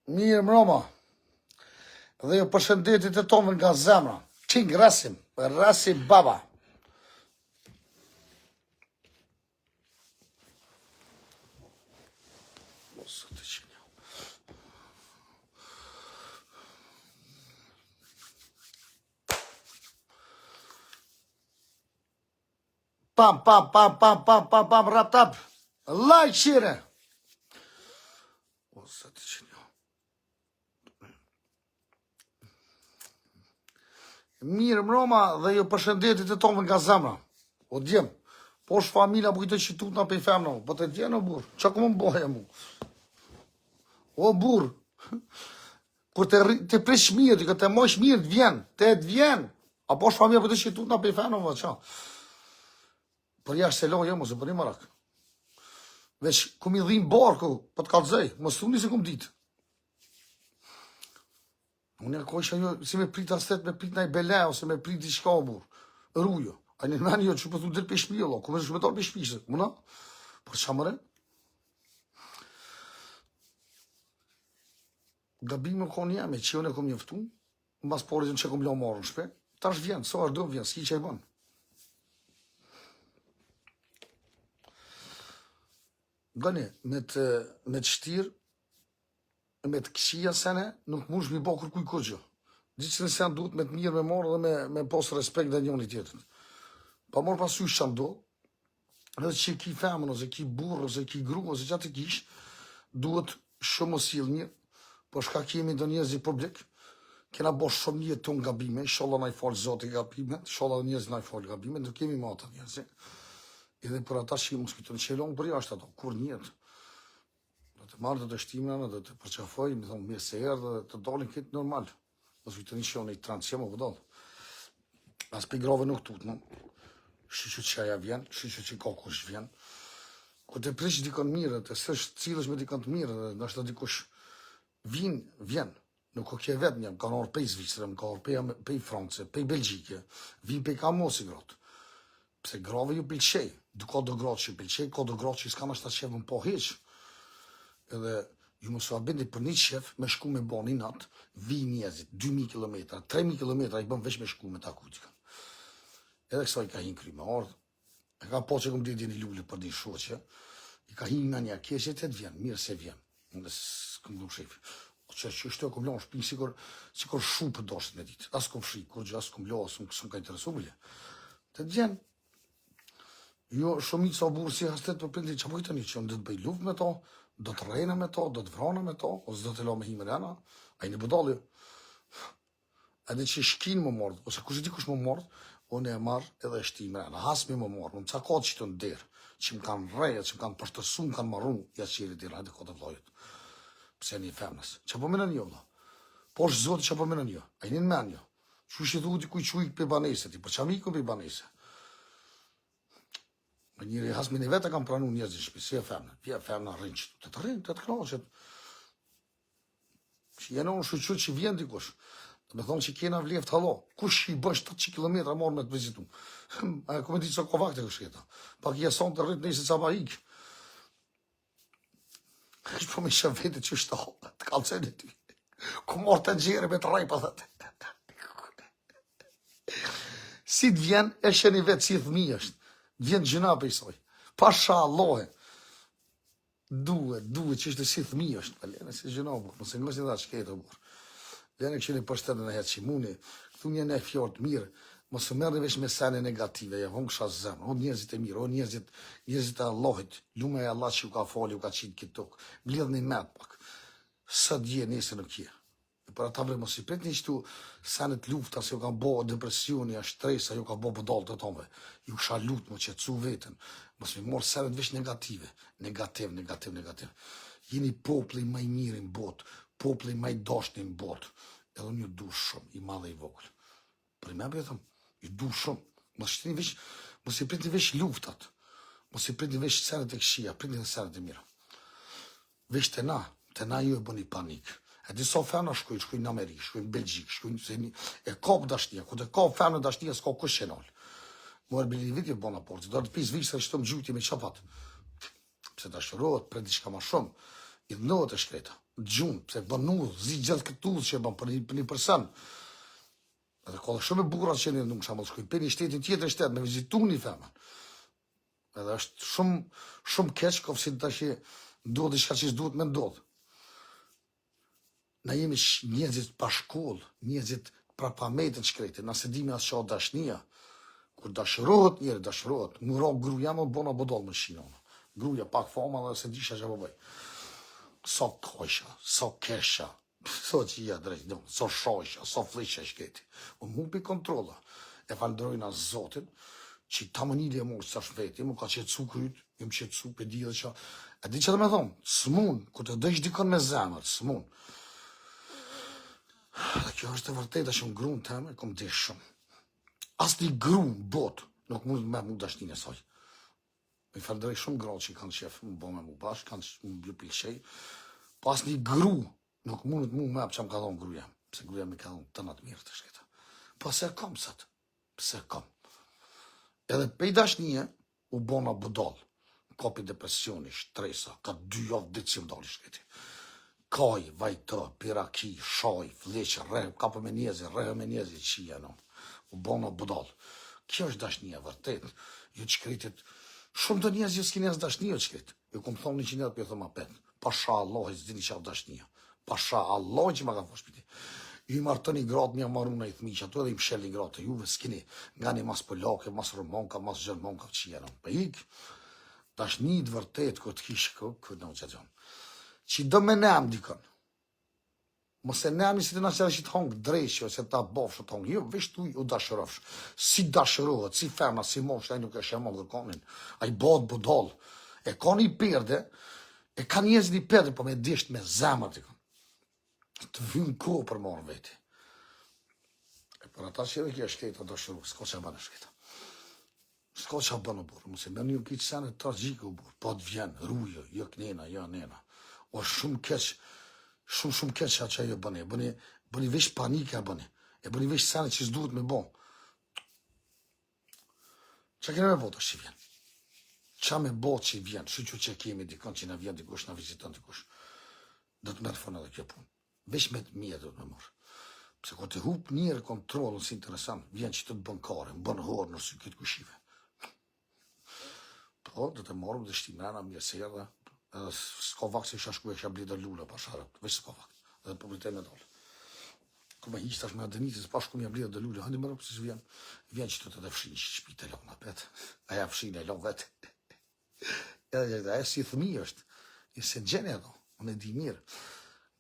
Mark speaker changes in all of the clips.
Speaker 1: Mirë mroma. Dhe ju përshëndetit e tonë nga zemra. Qing Rasim baba. Pam, ratap. Like shire. Ose të që një. Mirë mroma dhe ju përshëndetit e tonë nga zemra. O djem. Po është familja bujtë që tut në pej femna. Po të djenë o burë. Qa ku më mboja mu? O burë. Kur të prish mirë, të të mosh mirë, të vjen. Të vjen. Apo është familja bujtë që tut në pej femna. Qa? Për jashtë se lojë, mos e bëni marak. Veç, ku mi dhim barku, po të kalzej. Mos thuni se kum ditë. Unë e kojshë ajo, si me prit astet, me prit nëj bele, ose me prit i shka burë. Rrujo. A një meni jo që përthu dirë për shpi, ku me shmetar për shpishtë. Muna? Për qa mëre? Gabime konë jemi, që unë e kom njëftu, në bas porizën që kom lo marrë në shpe, ta është vjenë, so është do vjenë, s'ki që i banë. Gani, me të shtirë, me të këshia sene, nuk mush mi bo kërkuj kërgjë. Gjithë që në sen duhet me të mirë me morë dhe me posë respekt dhe njën i tjetën. Pa morë pasu shë do, edhe që ki femën, ose ki burë, ose ki gru, ose që atë kish, duhet shumë o silë një, po shka kemi do njëzë i publik, kena bo shumë një të nga bime, sholla na i falë zotë i gabime, sholla njëzë na i falë gabime, nuk kemi ma të njëzë. Edhe për ata që mos këtë në qelon për jashtë ato, kur njëtë. Do të marrë të shtimën, do të përqafoj, më thonë mirë se erë, dhe të dolin këtë normal. Mos këtë në qelon e i transjem o vëdodhë. As për grove nuk tutë, no? Shqyqë që aja vjen, shqyqë që ka kush vjen. Ku të prish dikon mirë, të sështë cilësh me dikon të mirë, dhe nështë të dikush vjen. Nuk o kje vetë njëm, ka në orë pej Zvicrëm, ka orë pej Francë, pej Belgjike, vin pej Kamosi grotë. Pse grave ju pëlqej, ka do gratë që pëlqej, ka do gratë që s'ka nështë të qefën po heq. Edhe ju mos u abindi për një qef me shku me bo një natë, vi njëzit, 2000 km, 3000 km, i bëm veç me shku me ta kujtika. Edhe kësa i ka hinë kry me ardhë, e ka po që këm dhe një lulli për një shoqe, i ka hinë me një keqe të të vjen, mirë se vjen, në s'këm du shefi. Që shtë e këm lo në shpinë, si kur shu për doshtë në ditë, as këm shri, kur gjë as këm lo, as këm ka interesu bëllje. Të të vjen. Jo, shumit sa burë si hastet për prindi, që pojtë një që në dhe të bëj luft me to, do të rejnë me to, do të vrana me to, ose do të lo me hi me rena, a i në bëdalli. Edhe që shkin më mordë, ose kush dikush më mordë, unë e marrë edhe shti me rena, hasmi më mordë, më cakat që të ndërë, që më kanë rejët, që më kanë përstërsu, më kanë marru, ja qiri tira, edhe kote vlojët. Pse një femnës. Që po menen jo, vla? Po është zotë që po menen jo, a i një men jo. Që shi thu dikuj quj për baneset, i për qamiku për baneset. Më njëri hasmin e vetë kam pranu njerëzit shpi, si e femna. Pja femna rrinë që të rrinë, të knaqet. Që jenë unë shqyqyr që vjen dikush. Të me thonë që kena vleft halo. Kush i bësh 700 km marrë me të vizitu. A ku me ditë që ko vakte kështë këta. Pak i eson të rritë nëjse ca pa ikë. Kështë po me shë vetit që shtalë, të kalcen e ty. Ku morë të gjere me të rajpa dhe të. Si të vjen, e sheni vetë si thmi është. Vjen gjëna për i soj. Pasha Allahe. Duhet që ishte si thmi është. Lene si gjëna bërë. Mëse ngës një dha që kejtë bërë. Lene këshini përshtetën e hetë që muni. Këtu një ne fjorë të mirë. Mëse mërë veç me sene negative. Ja vëngë shasë zemë. O njerëzit e mirë. O njerëzit e Allahit. Lume e Allah që ju ka fali, ju ka qitë këtë tokë. Blidhë një metë pak. Së dje nese në kje. Për ata vre mos i pret një qëtu senet lufta, se ju ka bo depresioni, a shtresa, ju ka bo bëdall të tomve. Ju kësha lutë më qëtësu vetën. Mos mi morë senet vesh negative. Negativ. Jeni popli maj mirë në botë, popli maj dashni në botë. Edhe unë ju du shumë, i madhe i vogël. Për i me betëm, ju du shumë. Mos i pret një vesh luftat. Mos i pret një vesh senet e këshia, pret një senet e mira. Vesh të na ju e bëni panikë. E disa femna shkojnë në Amerikë, shkojnë në Belgjikë, shkojnë e kapë dashnia, ku të kapë femna dashnia, s'ka kush qenal. Muar bili vit e bona portë, do të pisë vishë që të më gjujti me qapat. Pse të ashërohet, për diçka ma shumë, i dhënohet e shkreta. gjunë, pse bën udhë, zi gjithë këtë udhë që bën për një person. Edhe ka shumë e bukura që nuk shamë shkoj për një shtetin tjetër shtet, me vizitu një femën. Edhe është shumë keq, kofë si tash duhet diçka që s'duhet me ndodhë. Na jemi njerëzit pa shkollë, njerëzit pra pa metën shkreti, nëse dimi asë qa dashnia. Kur dashërohet, njeri dashërohet. Muro gruja më bona bodol më shinon. Gruja pak fama dhe se disha që po bëj. So kojsha, so kesha, so qia drejt, so shojsha, so flisha shkreti. Më hupi kontrola. E falëndrojnë asë Zotin, që ta më njëli e morë së shveti, më ka qëtësu kryt, më qëtësu për di dhe që. E di që të me thonë, së mund, kur të dëjsh dikon me zemër, së mund. Dhe kjo është e vërteta që në grunë teme, kom të shumë. Asë një grunë botë, nuk mund me mu dashnin e saj. Me falëndrej shumë grallë që kanë qef, më bo me mu bashkë, kanë më blu pilqej. Po asë një gru, nuk mund mu me që më ka dhonë gruja. Pse gruja me ka dhonë të natë mirë të shketa. Po se kom sëtë, pse kom. Edhe pej dashnie, u bona budal. Kopi depresioni, shtresa, ka 2 javë ditë që më dali shketi. Kaj, vajtë, piraki, shaj, fleqë, rehë, kapë me njezi, rehë me njezi, qia, no. U bona budal. Kjo është dashnia vërtet. Ju të shkritit, shumë të njezi ju s'ki njezi dashnia të shkrit. Ju kom thonë 100 njët për ju thëma 5. Pasha Allah, i zdini që avë dashnia. Pasha Allah që ma ka thosh piti. Ju i martoni gratë, mja maru në i thmi që ato edhe i msheli gratë, juve s'kini nga një mas polake, mas romonka, mas gjermonka, qia, no. Për ik, dashni të vërtet, kër të kishë këtë në që gjonë. Që do me nem dikën. Mëse nemi si të nësere që të hongë drejshë, ose ta bofshë të hongë, jo, vesh tu u dashërofsh. Si dashërohet, si ferma, si moshë, a i nuk e shemë dhe konin. A i bëhet budol. E ka një perde, e ka njëzit një perde, po me disht me zemër dikën. Të vynë ko për marë veti. E për ata që edhe kjo shketa dashëru, s'ka që banë shketa. S'ka që banë u burë, mëse me një kitë sene të tragjike u burë, po të vjenë, rujë, jo kënena, jo nena. O shumë keq, shumë keq që ajo bëni, bëni vesh panike a bëni, e bëni vesh sene që s'duhet me bon. Qa kene me bota që i vjen? Qa me bota që i vjen? Shqy që kemi dikon që na vjen dikush, na viziton dikush. Do të merë fona dhe kjo punë. Vesh me të mje do të me morë. Pse ko të hup njërë kontrolën si interesant, vjen që të të bën kare, më bën horë nërsi këtë kushive. Po, do të morëm dhe shtimena, mjesër dhe, edhe s'ka vakt se isha shku e isha blida lula pa sharët, veç s'ka vakt, edhe publitet me dalë. Ku me hiqë tash me adenitis, pa shku me blida dhe lula, hëndi më rëpë se vjen që të fshin që shpite e lona pet, aja fshin e lon vet. Edhe aja si thëmi është, i se gjene edo, unë e di mirë,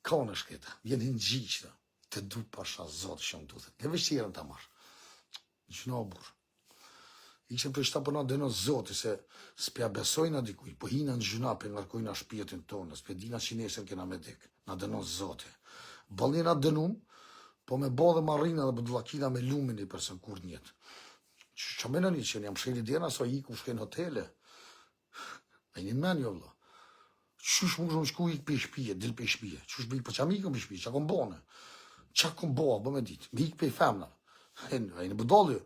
Speaker 1: ka në shketa, vjen në gjiqë, të du pasha zotë shumë du thët, e veç tjerën të marë, që në burë. Ikëm për shta përna dëno zoti, se s'pja besojna dikuj, po hina në gjuna për ngarkojna shpjetin tonë, s'pja dina që nesër kena me dek, na dëno zoti. Balina dënum, po me bo dhe marina dhe bëdlakina me lumin i përse kur njetë. Që me në një që jam shkeli djena, so i ku shkejnë hotele. A i një men jo vla. Qush mu shumë shku i për shpije, dil për shpije. Qush bëj për qa mi ikëm për shpije, qa kom bone. Qa kom bo, bë me dit, mi ik për i femna. A i në bëdolju.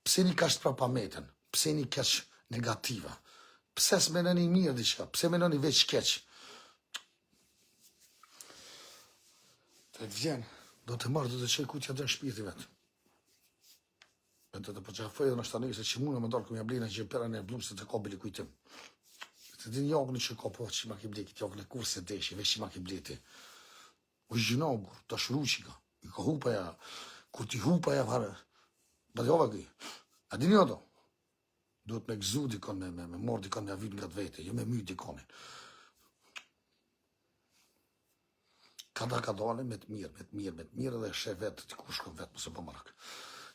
Speaker 1: Pse një kash pra pametën, pse një kash negativa, pse s'menë një mirë diqka, pse menë një veç keq. Të vjen, do të marrë, do të qej ku t'ja dhe shpirti vetë. Dhe të përqafoj edhe në shtanej, se që mune me dalë këmë jablina që pera në blumë se të ka bili kujtim. Të din jogën që ka po që ma ki blekit, jogën e kur se deshi, veç që ma ki bleti. U gjëna u burë, të shru që ka, i ka hupa ja, kur ti hupa ja varë, badjova këj. A dini o do? Duhet me gëzu dikon, me mor dikon me avit nga të vete, jo me myt dikonin. Kada ka dole me të mirë edhe shë vetë, të ku shkon vetë, mëse po marak.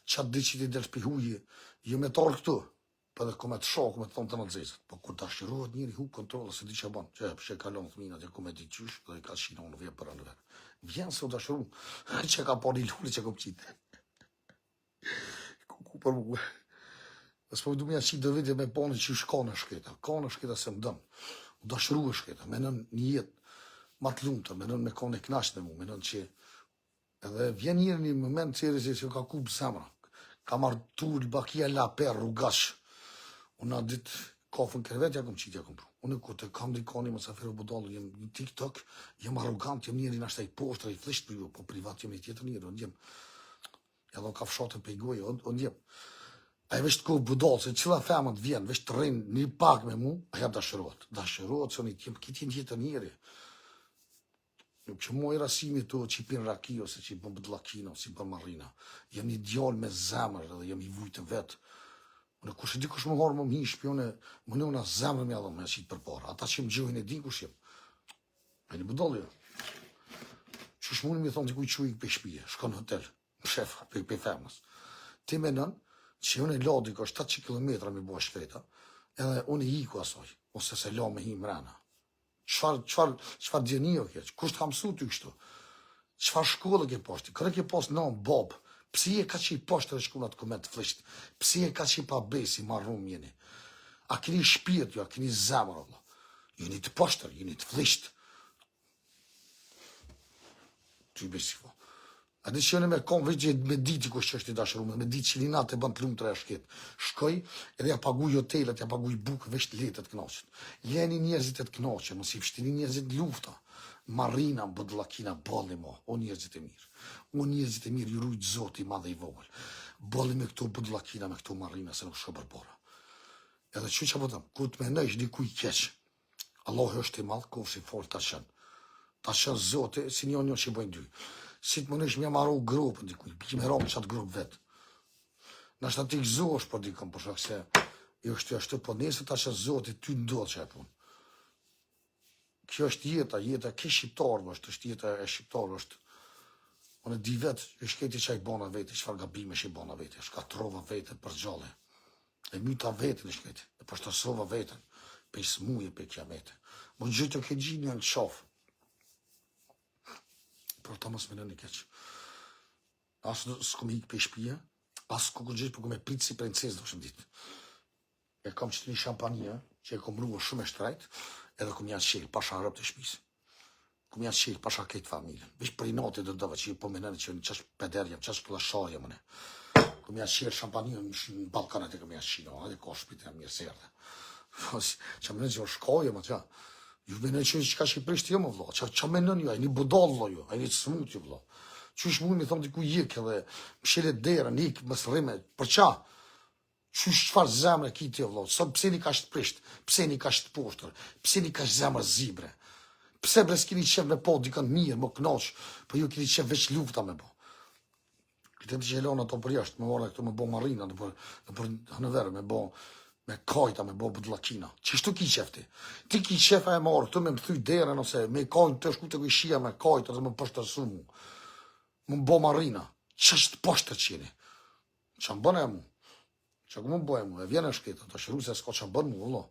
Speaker 1: Qatë di që ti del shpihuje, jo me torë këtu, për dhe ku me të shokë, me të thonë të në dzezët. Po kur të ashqirohet njëri hu kontrolë, se di që banë, që e pëshe kalon të minat, e ku me di qysh, dhe i ka shina unë vje për anë vetë. Vjen se u të ashqiru, që ka por një lulli që kom qitë. Ku për mu. S'po du me aqit dhe vete me pone që shka në shketa se më dëmë, u dashru e shketa, menon një jetë matë lumëta, menon me kone knasht në mu, menon që edhe vjen njërë një moment që ka kupë zemra, ka marrë tur, bakia la per, rrugash, unë a ditë kafën krevet, ja kom qitë, ja kom pru. Unë kur të kam dikoni, më safiru budallu, jem në TikTok, jem arrogant, jem njeri nashtaj poshtra, i flisht për ju, po privat jem i tjetër njeri, unë jem, edhe ka fshatën pe i gojë, unë jem. A e vesh të kohë budallë, se qëla femët vjen, vesh të rrinë një pak me mu, a jam dashërot. Dashërot, se unë jem këtë tjetër njeri. Nuk që moj rasimi të që i pin raki, ose që i bën bëdlakina, ose i bën marina. Jem një djallë me zemër, edhe jem i vujtë vetë. Unë kush e di kush më horë më hi shpione, më në unë zemër me adhëm me qitë për para. Ata që më gjohin e din kush jem. E një budallë jo. Qush mund mi thonë të kuj quj për shpije, shko në hotel, shefa, për femës. Ti me nën, që unë e ladi ka 700 km me bua shkreta, edhe unë i iku asoj, ose se la me hi mrena. Qfar djeni o keq? Kusht ka mësu ty kështu? Qfar shkollë ke poshti? Kërë ke post non, bob, psi e ka që i poshtë dhe shkunat koment flisht? Psi e ka që i pa besi, marrum jeni? A keni shpirt ju, a keni zemër, Allah? Jeni të poshtër, jeni të flisht. Ty besi po. A di që me kom veç me diti kush që është i dashuruar, me ditë që linat e bën të lumë të reshket. Shkoj edhe ja paguj hotelet, ja paguj bukë, veç të letë të knaqen. Jeni njerëzit e të knaqen, mos i fshtini njerëzit lufta. Marina, bëdllakina, balli mo, o njerëzit e mirë. O njerëzit e mirë, ju rujt Zoti i madh i vogël. Balli me këto bëdllakina, me këto marina, se nuk shko përbora. Edhe që po them, kur të menojsh dikuj keq, Allah është i madh, kur si fol ta shën. Ta shën Zoti, si një që bëjnë dy. Si të mënesh me marru grupën dikuj, bëjmë me romë qatë grupë vetë. Nashtë ati gëzosh për dikëm, për shak se jo është ashtu, po nesër ta që Zoti ty ndodhë që e punë. Kjo është jeta ke shqiptarë, është jeta e shqiptarë, është. Unë di vetë, e shketi që i bona vete, qëfar gabime që i bona vete, shkatrova vete për gjalle. E myta vetën e shketi, e përshtasova vetën, pe i smuje, pe i kiamete. Më në gjithë të ke gjinë janë qafë. Por ta mos me në një keq. Asë s'kom hikë për shpije, asë s'ko gjithë për me pritë si princesë do shëm ditë. E kam qëtë një shampanje, që e kom rrugë shumë e shtrajt, edhe kom janë qelë, pasha rëp të shpisë. Kom janë qelë, pasha kejtë familjen. Vish për i natë dhe dëve që ju po me nënë që në qash pederjem, qash këllasharje mëne. Kom janë qelë shampanje në Balkanet e kom janë qino, edhe ka shpite e mirë serde. Që më nënë që shkoje, më tja. Ju me nënë që ka Shqipërisht jo më vlo, që me nënë ju, a një budallo ju, a një të smut ju vlo. Që është mund mi thomë diku jik edhe më shile derën, ik, më sërime, për qa? Që është qëfar zemre kiti jo vlo, sot pse një ka shtë prisht, pse një ka shtë poshtër, pse një ka shtë zemre zibre, pse bre s'kini qef me po dikën mirë, më knoq, po ju kini qef veç lufta me po. Këtë të që jelona to për jashtë, me morë këtu me bo marina, në për hënëverë, me bo me kajta, me bo bëdllakina. Qështu ki qefti? Ti ki qefa e marë, këtu me më thyj derën, ose me kajtë të shku të këshia me kajtë, ose me pështërsu mu. Më bo marina. Qështë pështër qeni? Qa më bëne e mu? Qa ku më bëne e mu? E vjene shketa, të shëru se s'ka qa bënë mu, vëllo.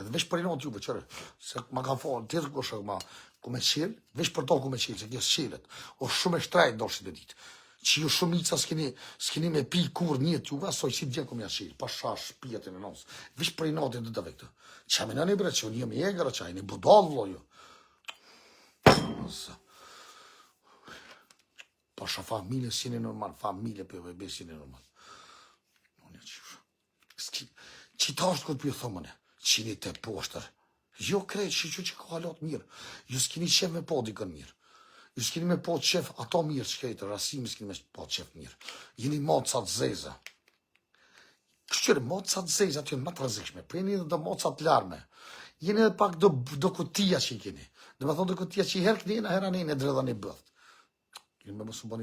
Speaker 1: Edhe vesh për i natë juve, qërë, se ma ka falë, tjetër kështë ma ku me qelë, vesh për to ku me qelë, se kjesë qelet. O shumë e shtrajt doshit e ditë. Që ju shumica s'keni me pi kur njët juve, asoj si djenë kom jashirë, pa shash, pijetin e nësë. Vish për i natin të dëve këtë. Qa me në një bre, që unë jem i egra, që a i një budallo ju. Pa sha familje si një normal, familje për vebe si një normal. Qita është këtë për ju thëmëne, qini të poshtër. Jo krejtë, që ka halot mirë. Ju s'kini qef me po dikën mirë. Ju s'kini me po qef ato mirë që kejtë, rasimi s'kini me po qef mirë. Jeni mocat zeza. Kështjere, mocat zeza të jenë më të rëzikshme, për jeni edhe do mocat larme. Jeni edhe pak do kutia që i keni. Dhe me thonë do kutia që i herë kënina, herë anejnë e dredha një bëth. Keni me mësë më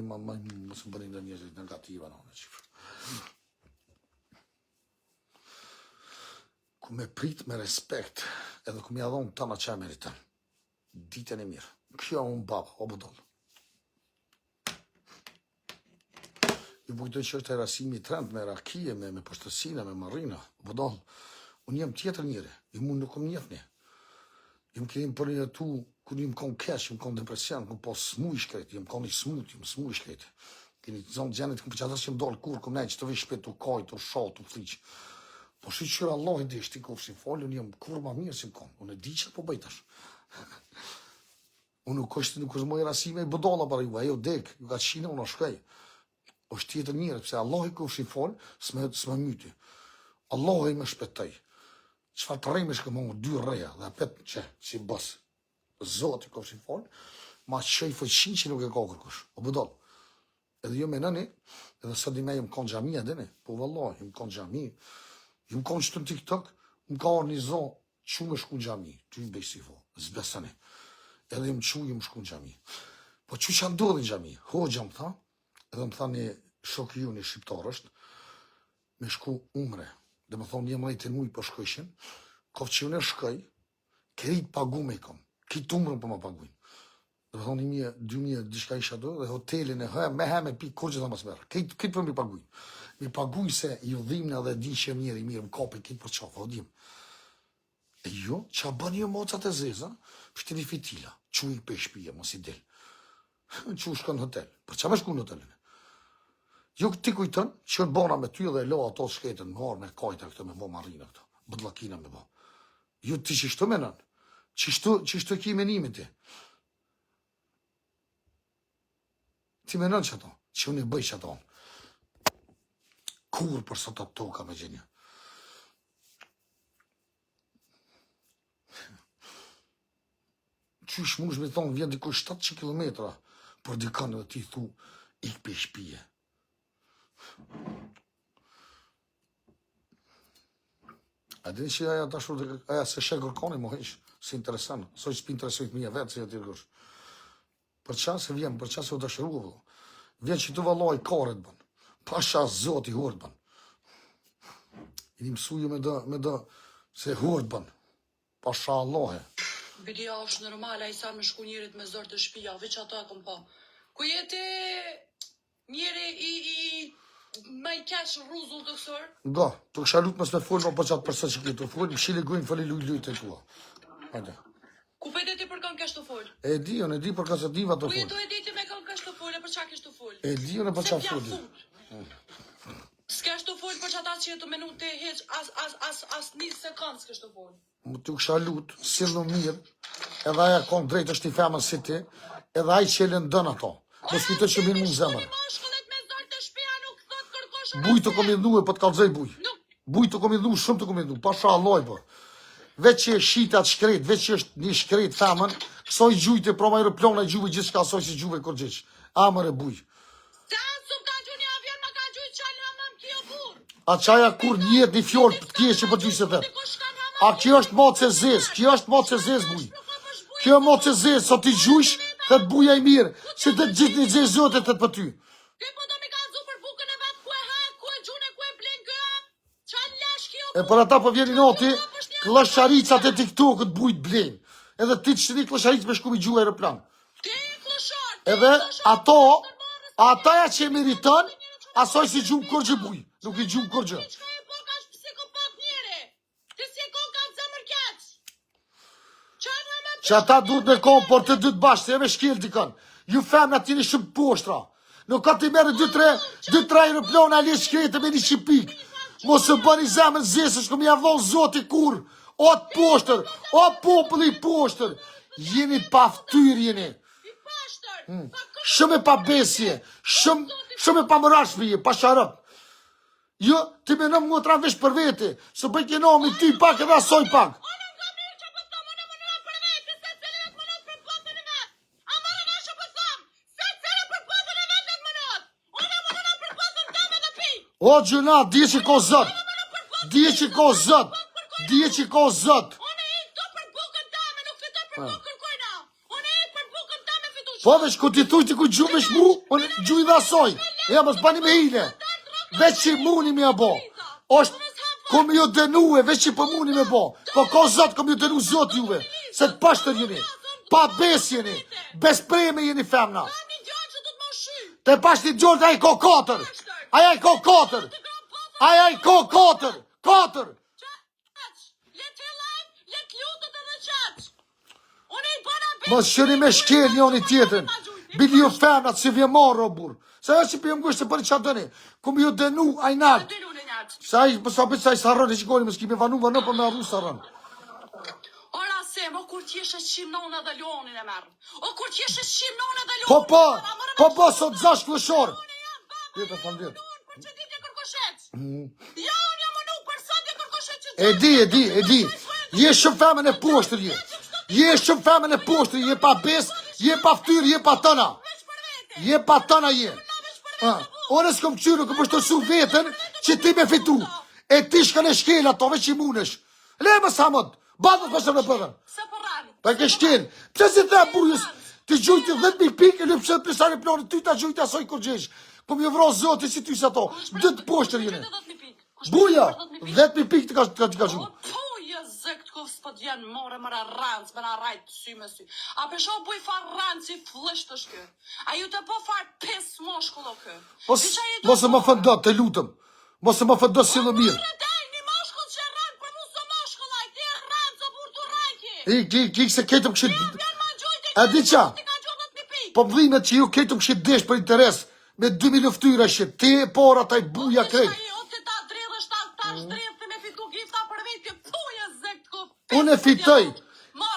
Speaker 1: bëni në njëzit negativa në në qifrë. Ku me prit me respekt, edhe ku me adhonë të në që e meritën. Ditën e mirë. Kjo unë baba, o budallë. Ju bujtoj që është e rasimi trend me rakije, me pështësina, me marina, o budallë. Unë jem tjetër njëre, ju mund nuk kom njefni. Ju më keni për një tu, kër ju më kom kesh, ju më kom depresion, kom po smuj shkrejt, ju më kom një smut, ju më smuj shkrejt. Keni zonë gjenit, kom për që atës që më dollë kur, kom nejtë që të vesh shpet, të kaj, të shal, të fliq. Po shi qërë Allah i deshti, kur si folë, unë jem kur ma mirë si më kom. Unë e di që po bëjtash. Unë nuk është moj rasime i bëdolla për ju, ajo dek, ju ka qina, unë shkaj. është tjetër njërë, pëse Allah i kur si folë, s'me myti. Allah i më shpëtoj. Çfarë të rrejme shkëmonë 2 rreja dhe apet që si bës. Zoti kofshin fol, ma qëj fëqin që nuk e ka kërkush. O bëdol. Edhe jo me nëni, edhe sot i me jëmë konë gjami edhene, po vëlloh, jëmë konë gjami, jëmë konë qëtë në TikTok, më ka orë një zonë, që më shku në gjami, ty më bejsi fo, zbesane. Edhe jëmë që jëmë shku në gjami. Po që që ndodhin gjami? Hoxha më tha, edhe më tha një shok ju një shqiptar është, me shku umre, dhe më thonë një majtë e nuj për shkëshin, kofë që në shkoj, kërit pagu me i kom, kitë umrën për më paguin. Dhe më thonë 2000 diçka isha do, dhe hotelin e me heme pi kur gjitha mas merë, kitë për mi paguin. Mi paguin se ju dhimnë edhe di që mirë, mirë, më kapi kitë për qafë, o dim. E jo, që a bën jo mocat e zeza, pështin i fitila, që i për shpije, mos i del. Që u shkën në hotel, për që me shku në hotelin? Jo ti kujtën, që në bona me ty dhe lo ato shketën, më harë me kajta këto, me bo marina këto, bëdlakina me bo. Jo ti qishtu me nën, qishtu ki menimin ti. Ti me nën që ato, që unë i bëj që ato. Kur për sot ato toka me gjenja. Qysh mush me thonë, vjen dikuj 700 kilometra, për dikën edhe ti thu, ik për shpije. A dini që aja dashur, aja se shë kërkoni, mo hesh, se interesan, soj që interesojt mija vetë, se jeti rëgësh. Për qa se vjen, për qa se u dashuru, vjen që të valoj karet bën, pasha zoti hort bën. I një mësuju me do, se hort bën, pasha Allahe.
Speaker 2: Bidia është normale, a i sa me shku njerit me zërë të shpia, veç ato e kom pa. Ku jeti njeri me i kesh rruzull të kësër?
Speaker 1: Nga, të kësha lutë mësë me folë, po qatë përsa që këtë të folë, më shili gujnë fali lujt e tua. Hajde.
Speaker 2: Ku pëjde ti për kanë kesh të folë?
Speaker 1: E di, unë e di për ka se diva të
Speaker 2: Ku
Speaker 1: folë.
Speaker 2: jetu e di ti me kanë kesh të folë, e për qa kesh të folë?
Speaker 1: E di, unë e për qa folë.
Speaker 2: S'kesh të folë për që ata që jetu minute heq, as një sekundë s'kesh të folë.
Speaker 1: Më të kësha lutë, si në mirë, edhe aja konë drejtë është i femën si ti, edhe aja që e lëndën ato. Mos kujtë që minë mund zemër. Buj të kom i dhu e për të kalzej buj. Buj të kom i dhu, shumë të kom i dhu, pasha alloj për. Veç që e shitat shkret, veç që është një shkret femën, kësoj gjujtë e proma i rëplona i gjuve gjithë shka soj si gjuve kër gjithë. Amër e buj. A qaja kur njët një fjord për të kje që për gjithë se vetë. A kjo është motë se zezë, kjo është motë se zezë buj. Kjo është motë se zezë, sot i gjujsh, të të buja i mirë, që të gjithë një zezë zote të të për ty. E për ata për vjeri noti, klësharicat e TikTok-ët bujt blenë. Edhe ti që një klësharic me shku mi gjuha e rëplan. Edhe ato, ataja që e meritën, asoj si gjumë kërgjë buj, nuk i gjumë kërgjë. Që ata duhet me kohë, por të dytë bashkë, se e me shkel dikën. Ju femna t'jeni shumë poshtra. Nuk ka t'i merë 2-3 aeroplona ali shkrete me një qipik. Mos e bëni zemën zesë, shko mi avon zoti kur. O të poshtër, o populli poshtër. Jeni pa ftyr, jeni. Shumë e pa besje, shumë e pa mërashpije, pa sharëp. Jo, ti me nëmë ngotra vesh për vete, së bëj kenomi ty pak edhe asoj pak. O gjëna, dje që ko zët, dje që ko zët, dje që ko zët. Po veç, ku ti thuj ti ku gju vesh mu, unë gju i dhe asoj. Ja, mos bani me hile. Veç që muni me bo. Oshtë, kom ju denu e, veç që për muni me bo. Po ko zët, kom ju denu zot juve. Se të pashtër jeni, pa bes jeni, bespreme jeni femna. Te pashti gjolë, a i ko 4. Aja i ko 4. Aja i ko 4. 4. Mos shëni me shkel njoni tjetën. Bili ju femnat si vje marë, o burë. Se e që për jëmë gështë se për i qatë dëni. Kum ju denu ajnat. Sa i pësabit sa i sarën e që goni, më s'ki me vanu vënë për me arru sarën.
Speaker 2: Ora se, mo kur t'jeshe qim nona dhe lonin e merë. O kur t'jeshe qim nona dhe lonin.
Speaker 1: Po, sot zash klëshorë. Jete, fanë vjetë.
Speaker 2: Për që ti të kërkoshet. Ja, unë jam mënu për sot
Speaker 1: E di. Je shumë femën e poshtër je. Je shumë femën e poshtër, je pa bes, je pa ftyrë, je pa tëna. Je pa tëna je. Ore s'kom qyrë, kom pështërsu vetën që ti me fitu. E ti shkën e shkel ato, veç i munesh. Le më samot, batës për shumë në përën. Pa ke shkel. Pse si të e burjës, ti gjujti 10.000 pikë, e lëpëshet përsari planit, ty ta gjujti asoj kur gjesh. Kom ju vro zoti si ty sa to. Dëtë poshtër jene. Burja, 10.000 pikë të ka gjuj.
Speaker 2: S'po t'jen more mëra rancë, mëra rajtë sy me sy. A pesho buj far rancë i flësht është kë. A ju të po far pes moshkullo kë.
Speaker 1: Mos e më fëndot, të lutëm. Mos e më fëndot si dhe mirë.
Speaker 2: Një moshkull që ranë për mu së moshkullaj, ti e ranë së burtu rajki.
Speaker 1: Ik se ketëm këshit... A di qa? Po vlimet që ju ketëm këshit desh për interes, me 2.000 luftyra shit, ti e por ataj buja krejt. Unë e fitoj,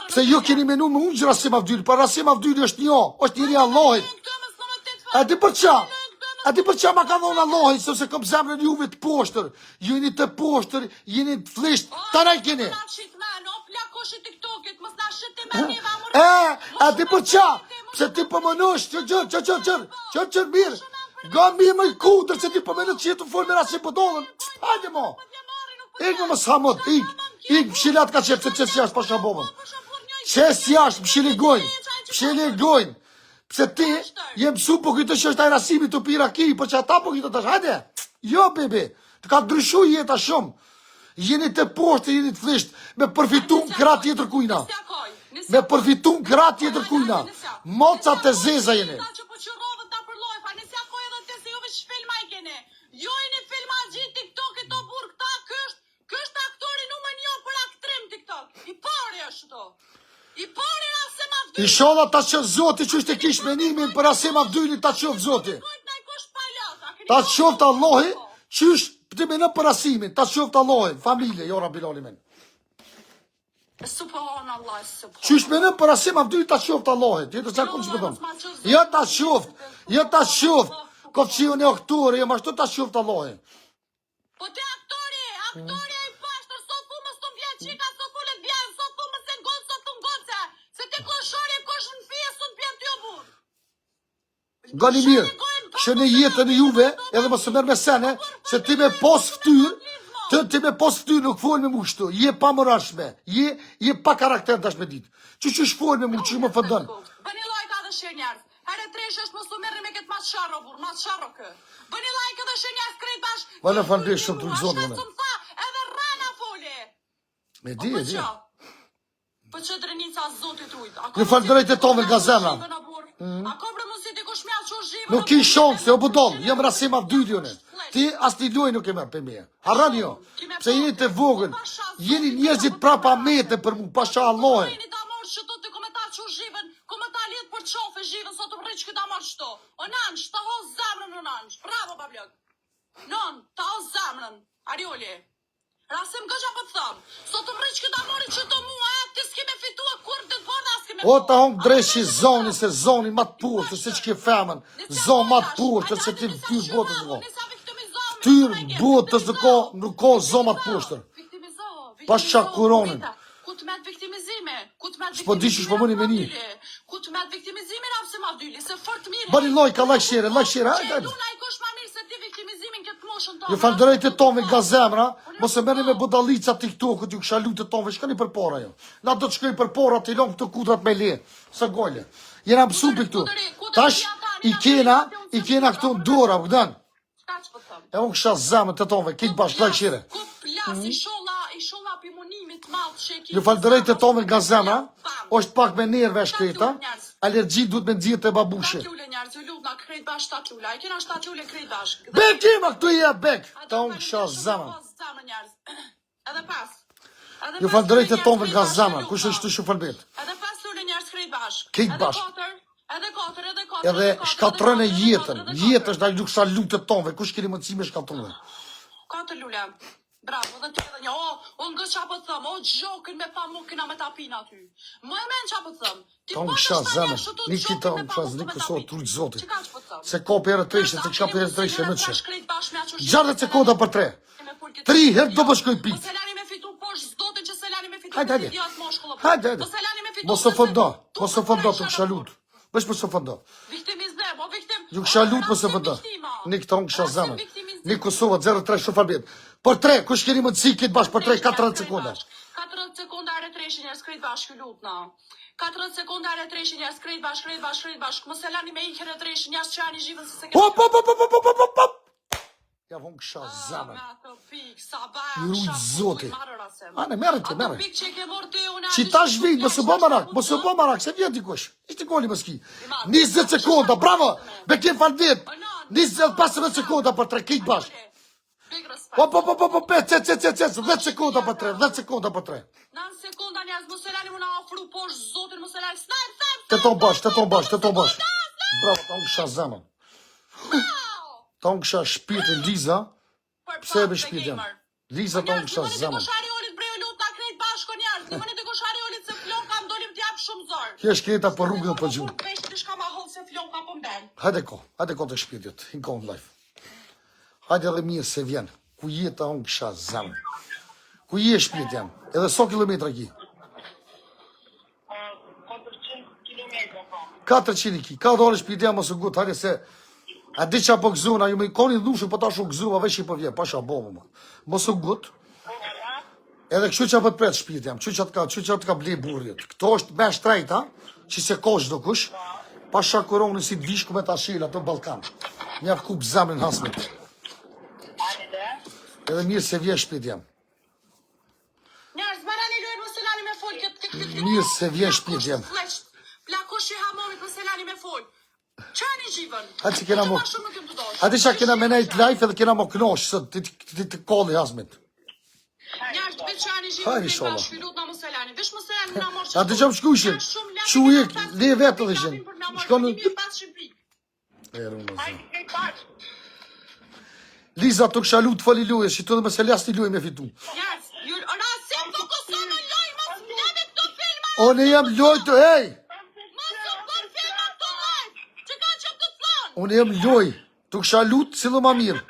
Speaker 1: pse ju keni menu me unë që Rasim Avdyli, për Rasim Avdyli është një, është njëri Allahit. A di për qa? A di për qa ma ka dhonë Allahit, sepse kom zemrën juve të poshtër. Ju jeni të poshtër, jeni të flisht, të raj keni. A di për qa? Pse ti pëmënush, qër mirë. Ga mirë më i kudrë, se ti pëmënët që jetu folë me Rasim Pëdollën. Hajde mo. Ikë më s'hamot, ikë mshilat ka qepë, se qes jashtë pasha bobën. Qes jashtë, mshiligojnë. Pse ti, jem su po këtë që është ajrasimi të pira ki, po që ata po këtë të hajde. Jo, bebe, të ka ndryshu jeta shumë. Jeni të poshtë, jeni të flisht, me përfitun këra tjetër kujna. Me përfitun këra tjetër kujna. Moca të zeza jeni. I shola ta qëf zoti që është e kish menimin për Rasim Avdyli ta qëf zoti. Ta qëf të Allahi që është të menë për Rasimin. Ta qëf të Allahi, familje, jora bilali men. Që është menë për Rasim Avdyli ta qëf të Allahi. Jetë që këmë që pëtëm. Jo ta qëf. Kofqio në aktore, jo ma shtu ta qëf të Allahi.
Speaker 2: Po të aktori i pashtër, sot ku më së të mbjen qika, sot ku le bjen, sot ku më se ngonë, sot të ngonë, se te kloshori e kosh në fije, sot bjen të jo burë.
Speaker 1: Gani mirë, që në jetën e juve, edhe më së mërë me sene, se ti me pos ftyrë, nuk folë me mu shtu, je pa më rashme, je pa karakter dash me ditë. Që shfolë me mu, që më fëndën.
Speaker 2: Bëni lajka dhe shenjarës, herë tresh është më së mërë me këtë mas sharro burë, mas sharro kë. Bëni lajka dhe shenjarës krejt bashkë.
Speaker 1: Vale fandesh shumë të rëzonë, vëne.
Speaker 2: Edhe rana folje.
Speaker 1: Me di.
Speaker 2: Po që drenica zotit ujtë.
Speaker 1: Një falderejt e tove nga zemra. Nuk i shonë, se o budonë, jem Rasim Avdyli une. Ti as t'i luaj nuk e mërë për me. Harani jo, pse jeni të vogën, jeni njerëzit prapa mete për mu, pasha Allahe. Sot të rriq këta marrë qëto. O nansh, ta ho zamrën o nansh. Bravo, bablëk. Non, ta ho zamrën. Arioli. Rasim gëgja për të thëmë. Sot të rriq këta marrë qëto mua, ti s'ki me fitua kur të të borda s'ki me O ta hongë dreshi zoni, se zoni ma të purë, se që ke femën. Zonë ma të purë, se ti tyrë botës në ko. Tyrë botës në ko, zonë ma të purë. Pas qa kuronin.
Speaker 2: Ku të met viktimizime,
Speaker 1: s'po di që shpo mëni me një.
Speaker 2: Ku të met viktimizime Rasim Avdyli, se fort mirë.
Speaker 1: Bani lojka, lajshere, hajde.
Speaker 2: Luna i kosh ma mirë se ti viktimizimin këtë moshën tonë.
Speaker 1: Ju falderejt e tonve nga zemra, mos e meni me budalica TikTok-ut, ju kësha lutë e tonve, shkani për para jo. Na do të shkoj për para, të ilon këtë kudrat me le, së gojle. Jena mësu për këtu. Tash, i kena këtu në dora, vëgdan. E unë kësha zemët të tonve, kitë bashkë, lajshere. Ju falderejt e tome nga zemra, është pak me nerve shkreta, alergji duhet me nëzirë të babushe. Bek ima këtu i e bek, ta unë kësha zemra. Ju falderejt e tome nga zemra, kush është të shufalbet. Kitë bashkë. Edhe shkatrën e jetën, jetë është da i luksa lutë të tonve, kush keni mëndësime shkatrën dhe.
Speaker 2: 4 lule. Bravo, dhe të edhe një, o nga qa për thëmë, o gjokën me pa mukina me tapin aty. Më e men qa për thëmë.
Speaker 1: Ta unë kësha zemë, një kita unë kësha zë, një kësot, trujtë zotit. Se ko për e treshe, se kësha për e treshe, në që. Gjarët se koda për 3. 3 herë do përshkoj pikë. Hajde.
Speaker 2: idiot moshkull.
Speaker 1: Hajde.
Speaker 2: Mos e lani me fitutën.
Speaker 1: Mos e fëndo të kësha lut. Vesh mos e fëndo.
Speaker 2: Viktimizëm, o viktim.
Speaker 1: Ju kësha lut mos e fëndo. Një këton kësha zemën. Një Kosova 03 shofarbet. Për 3, kush keni mundësi këtë bashkë për 3, 40 sekonda.
Speaker 2: 40 sekonda retreshin ja skrit bashkë lutna. 40 sekonda retreshin ja skrit bashkë. Mos e lani me ikë retreshin, ja s'çani zhivën se se ke.
Speaker 1: Hop. Ja von kësha zemën. Ju zoti. Anë merrete. Që tash vit, mos u bë marak, se vjen dikush. Ishte goli moski. 20 sekonda, bravo. Bekim Falvet. 15 sekonda për 3 kit bash. Hop, 10 sekonda për 3, 10 sekonda për 3.
Speaker 2: 9 sekonda njerëz mos e lani më na ofru poshtë zotin mos e lani.
Speaker 1: Të ton bash. Bravo, ton kësha zemën. Ton kësha shpirtin Liza. Pse e be shpirtin? Liza ton kësha zemën. Kjo shkreta për rrugën për gjumë. Hajde ko të shpirtit. Hinko në life. Hajde edhe mirë se vjen. Ku jeta unë kësha zemën. Ku je shpirt jam? Edhe so kilometra ki? 400 ki. Ka dole shpirt jam mësë gut. Hajde se... A di qa po gëzuna, ju me i koni dhushën, po ta shu gëzua, vesh i po vje. Pasha bomë më. Mësë gut. Edhe kështu që apët pret shpirt jam. Kështu që të ka ble burrit. Këto është me shtrejt, ha? Që se kosh do kush. Pasha koroni si të vishku me ta shila të Balkan. Njaf kup zemrin hasmet. Edhe mirë se vje shpirt jam. Mirë se vje shpirt jam.
Speaker 2: Plakosh i hamonit mos e lani me fol. Çani xhivën.
Speaker 1: Hajde që kena mo. Hajde që kena me nejt life edhe kena mo knosh sot të kolli hasmet.
Speaker 2: Njerëz të çani xhivën. Shpilut na mos e lani. Vesh mos e lani na morç.
Speaker 1: A të jam shkuishin. Çujek, le vetë edhe shin. Shkon Liza të kësha lutë fali luje, që të dhe me se lasë të luje me fitu. O ne jam loj të, hej! Unë jam loj, të kësha lutë, si dhe ma mirë.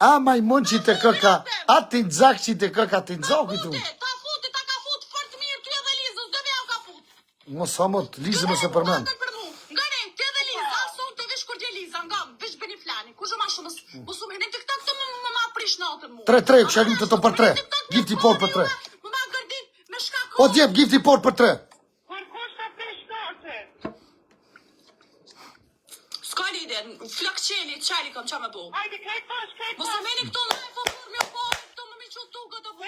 Speaker 1: A majmon që të këka, a të nëzak që të këka, të nëzak i tu.
Speaker 2: Ta ka fut fort mirë, ty edhe Lizës, do me au ka fut.
Speaker 1: Mos hamot, Lizë më se përmen.
Speaker 2: Nga ne, ty edhe Lizë, ason të vish kur gje Liza, nga vish bëni flani, ku zhë ma shumë, mësu me, në të këta të më ma prish natën mu.
Speaker 1: 3-3, kësha lutë të për 3, gifti por për 3.
Speaker 2: Më ma gërdit, me shka kohë.
Speaker 1: O djep, gifti por për 3.
Speaker 2: Ska lide, flak qeli, qali kam qa me bo. Mos e meni këto në e fëmur mjë po, këto më mi që tukët të bu.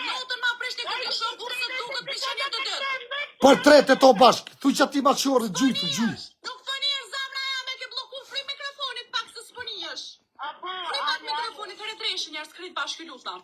Speaker 2: Notën ma prish të këtë shumë burë se tukët për qenja të dërë.
Speaker 1: Për 3 të to bashkë, thu që ti ma qërë, gjujtë.
Speaker 2: Nuk të njërë zamra ja me ke bloku fri mikrofonit pak se s'pënijësh. Fri pak mikrofonit, të retreshin, njerë s'krit bashkë lutna.